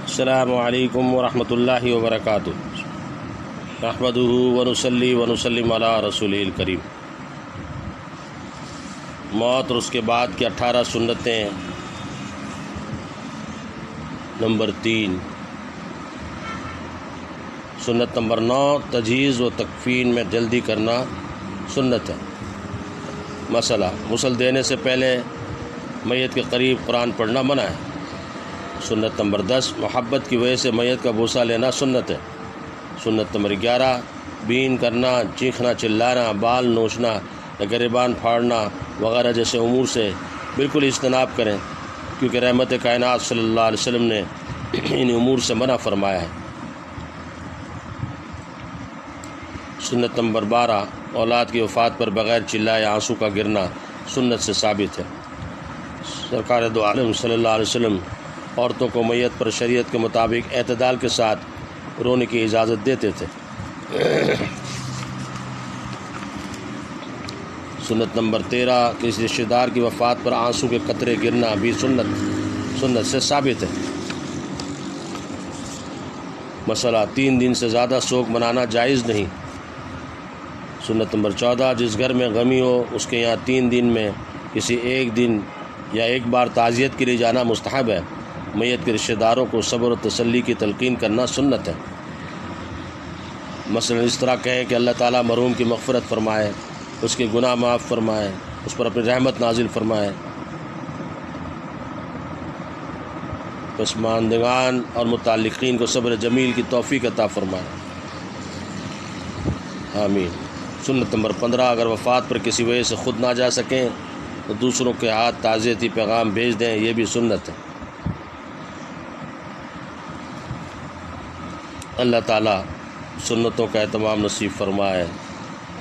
السلام علیکم ورحمۃ اللہ وبرکاتہ۔ نحمدہ ونصلی ونسلم علی رسولہ الکریم۔ موت اور اس کے بعد کی 18 سنتیں۔ نمبر 3، سنت نمبر 9، تجہیز و تکفین میں جلدی کرنا سنت ہے۔ مسئلہ، غسل دینے سے پہلے میت کے قریب قرآن پڑھنا منع ہے۔ سنت نمبر 10، محبت کی وجہ سے میت کا بوسہ لینا سنت ہے۔ سنت نمبر 11، بین کرنا، چیخنا، چلانا، بال نوچنا یا گریبان پھاڑنا وغیرہ جیسے امور سے بالکل اجتناب کریں، کیونکہ رحمت کائنات صلی اللہ علیہ وسلم نے ان امور سے منع فرمایا ہے۔ سنت نمبر 12، اولاد کی وفات پر بغیر چلائے آنسو کا گرنا سنت سے ثابت ہے۔ سرکار دو عالم صلی اللہ علیہ وسلم عورتوں کو میت پر شریعت کے مطابق اعتدال کے ساتھ رونے کی اجازت دیتے تھے۔ سنت نمبر 13، کسی رشتہ دار کی وفات پر آنسو کے قطرے گرنا بھی سنت سے ثابت ہے۔ مسئلہ، 3 دن سے زیادہ سوگ منانا جائز نہیں۔ سنت نمبر 14، جس گھر میں غمی ہو اس کے یہاں 3 دن میں کسی ایک دن یا ایک بار تعزیت کے لیے جانا مستحب ہے۔ میت کے رشتہ داروں کو صبر و تسلی کی تلقین کرنا سنت ہے۔ مثلا اس طرح کہیں کہ اللہ تعالیٰ مرحوم کی مغفرت فرمائے، اس کے گناہ معاف فرمائے، اس پر اپنی رحمت نازل فرمائے، پسماندگان اور متعلقین کو صبر جمیل کی توفیق عطا فرمائے، آمین۔ سنت نمبر 15، اگر وفات پر کسی وجہ سے خود نہ جا سکیں تو دوسروں کے ہاتھ تعزیتی پیغام بھیج دیں، یہ بھی سنت ہے۔ اللہ تعالیٰ سنتوں کا اہتمام نصیب فرمائے،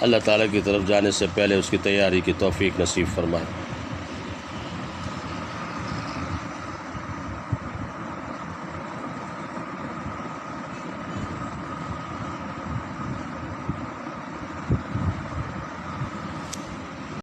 اللہ تعالیٰ کی طرف جانے سے پہلے اس کی تیاری کی توفیق نصیب فرمائے۔